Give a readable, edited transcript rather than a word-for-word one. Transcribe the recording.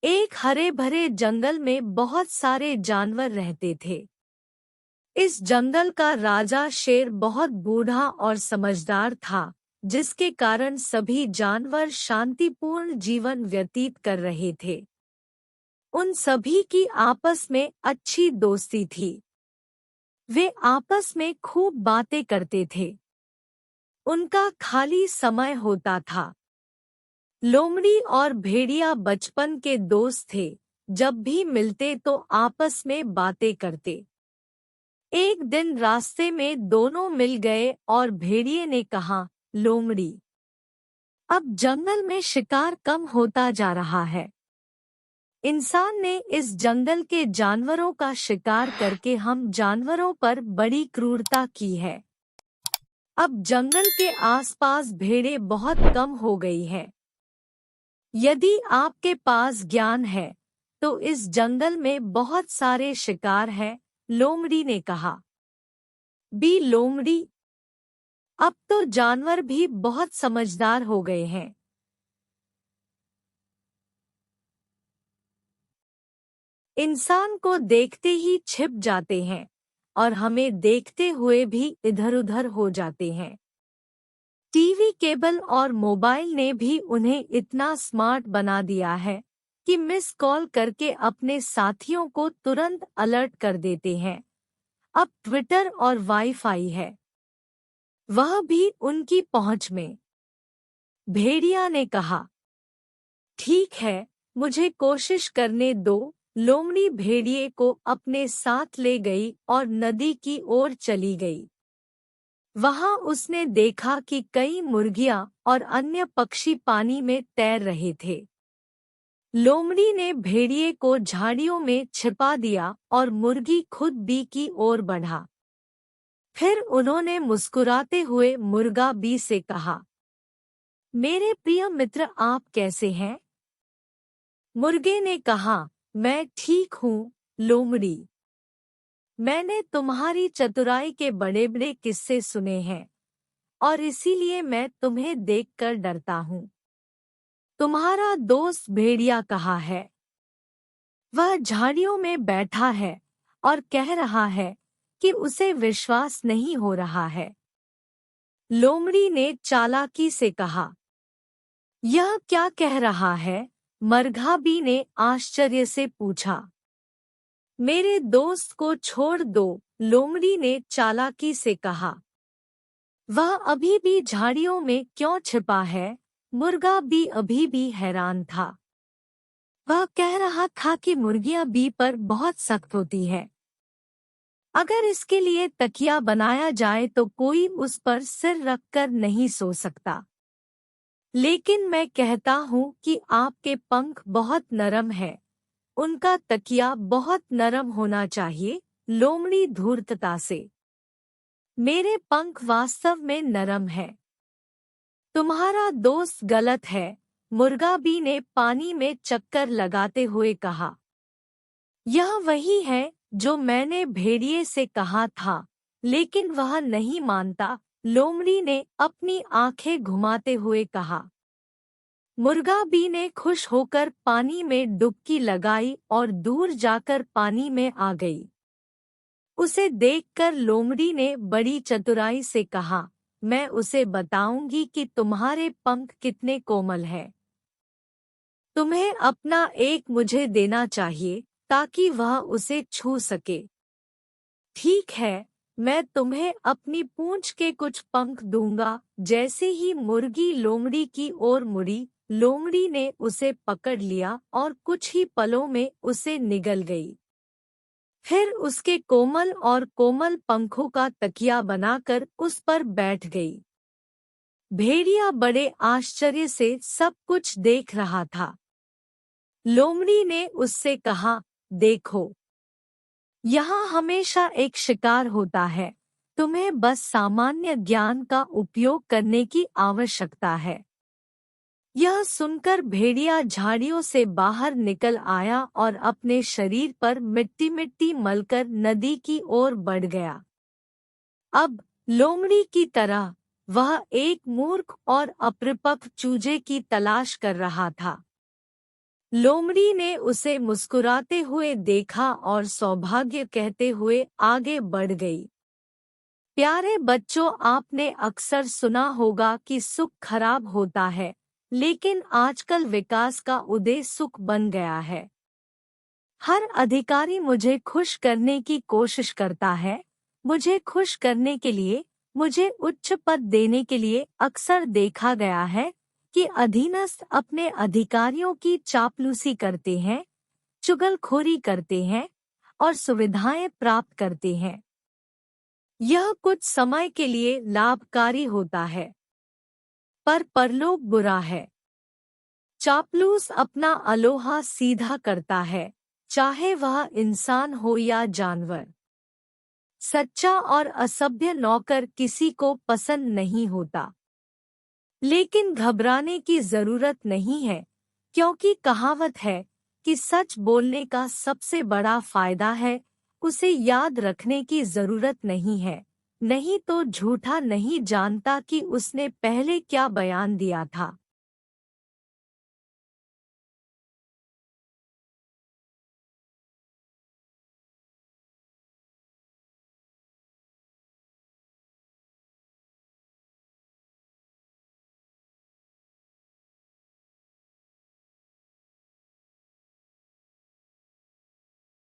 एक हरे भरे जंगल में बहुत सारे जानवर रहते थे। इस जंगल का राजा शेर बहुत बूढ़ा और समझदार था, जिसके कारण सभी जानवर शांतिपूर्ण जीवन व्यतीत कर रहे थे। उन सभी की आपस में अच्छी दोस्ती थी। वे आपस में खूब बातें करते थे। उनका खाली समय होता था। लोमड़ी और भेड़िया बचपन के दोस्त थे। जब भी मिलते तो आपस में बातें करते। एक दिन रास्ते में दोनों मिल गए और भेड़िए ने कहा, लोमड़ी, अब जंगल में शिकार कम होता जा रहा है। इंसान ने इस जंगल के जानवरों का शिकार करके हम जानवरों पर बड़ी क्रूरता की है। अब जंगल के आसपास भेड़ें बहुत कम हो गई हैं। यदि आपके पास ज्ञान है तो इस जंगल में बहुत सारे शिकार हैं, लोमड़ी ने कहा। बी लोमड़ी, अब तो जानवर भी बहुत समझदार हो गए हैं। इंसान को देखते ही छिप जाते हैं और हमें देखते हुए भी इधर-उधर हो जाते हैं। टीवी, केबल और मोबाइल ने भी उन्हें इतना स्मार्ट बना दिया है कि मिस कॉल करके अपने साथियों को तुरंत अलर्ट कर देते हैं। अब ट्विटर और वाईफाई है, वह भी उनकी पहुंच में। भेड़िया ने कहा, ठीक है, मुझे कोशिश करने दो। लोमड़ी भेड़िए को अपने साथ ले गई और नदी की ओर चली गई। वहां उसने देखा कि कई मुर्गियां और अन्य पक्षी पानी में तैर रहे थे। लोमड़ी ने भेड़िए को झाड़ियों में छिपा दिया और मुर्गी खुद बी की ओर बढ़ा। फिर उन्होंने मुस्कुराते हुए मुर्गा बी से कहा, मेरे प्रिय मित्र, आप कैसे हैं? मुर्गे ने कहा, मैं ठीक हूँ, लोमड़ी। मैंने तुम्हारी चतुराई के बड़े-बड़े किस्से सुने हैं और इसीलिए मैं तुम्हें देखकर डरता हूँ। तुम्हारा दोस्त भेड़िया कहाँ है? वह झाड़ियों में बैठा है और कह रहा है कि उसे विश्वास नहीं हो रहा है। लोमड़ी ने चालाकी से कहा, यह क्या कह रहा है? मरघा बी ने आश्चर्य से पूछा। मेरे दोस्त को छोड़ दो, लोमड़ी ने चालाकी से कहा। वह अभी भी झाड़ियों में क्यों छिपा है? मुर्गा बी अभी भी हैरान था। वह कह रहा था कि मुर्गियां बी पर बहुत सख्त होती है। अगर इसके लिए तकिया बनाया जाए तो कोई उस पर सिर रखकर नहीं सो सकता। लेकिन मैं कहता हूँ कि आपके पंख बहुत नरम है, उनका तकिया बहुत नरम होना चाहिए। लोमड़ी धूर्तता से, मेरे पंख वास्तव में नरम है। तुम्हारा दोस्त गलत है, मुर्गा बी ने पानी में चक्कर लगाते हुए कहा। यह वही है जो मैंने भेड़िए से कहा था, लेकिन वह नहीं मानता, लोमड़ी ने अपनी आंखें घुमाते हुए कहा। मुर्गा बी ने खुश होकर पानी में डुबकी लगाई और दूर जाकर पानी में आ गई। उसे देखकर लोमड़ी ने बड़ी चतुराई से कहा, मैं उसे बताऊंगी कि तुम्हारे पंख कितने कोमल हैं। तुम्हें अपना एक मुझे देना चाहिए ताकि वह उसे छू सके। ठीक है, मैं तुम्हें अपनी पूंछ के कुछ पंख दूंगा। जैसे ही मुर्गी लोमड़ी की ओर मुड़ी, लोमड़ी ने उसे पकड़ लिया और कुछ ही पलों में उसे निगल गई। फिर उसके कोमल पंखों का तकिया बनाकर उस पर बैठ गई। भेड़िया बड़े आश्चर्य से सब कुछ देख रहा था। लोमड़ी ने उससे कहा, देखो, यहाँ हमेशा एक शिकार होता है, तुम्हें बस सामान्य ज्ञान का उपयोग करने की आवश्यकता है। यह सुनकर भेड़िया झाड़ियों से बाहर निकल आया और अपने शरीर पर मिट्टी मिट्टी मलकर नदी की ओर बढ़ गया। अब लोमड़ी की तरह वह एक मूर्ख और अपरिपक्व चूजे की तलाश कर रहा था। लोमड़ी ने उसे मुस्कुराते हुए देखा और सौभाग्य कहते हुए आगे बढ़ गई। प्यारे बच्चों, आपने अक्सर सुना होगा कि सुख खराब होता है, लेकिन आजकल विकास का उदय सुख बन गया है। हर अधिकारी मुझे खुश करने की कोशिश करता है। मुझे खुश करने के लिए, मुझे उच्च पद देने के लिए अक्सर देखा गया है कि अधीनस्थ अपने अधिकारियों की चापलूसी करते हैं, चुगलखोरी करते हैं और सुविधाएं प्राप्त करते हैं। यह कुछ समय के लिए लाभकारी होता है, पर परलोक बुरा है। चापलूस अपना अलोहा सीधा करता है, चाहे वह इंसान हो या जानवर। सच्चा और असभ्य नौकर किसी को पसंद नहीं होता। लेकिन घबराने की जरूरत नहीं है, क्योंकि कहावत है कि सच बोलने का सबसे बड़ा फायदा है, उसे याद रखने की जरूरत नहीं है। नहीं तो झूठा नहीं जानता कि उसने पहले क्या बयान दिया था।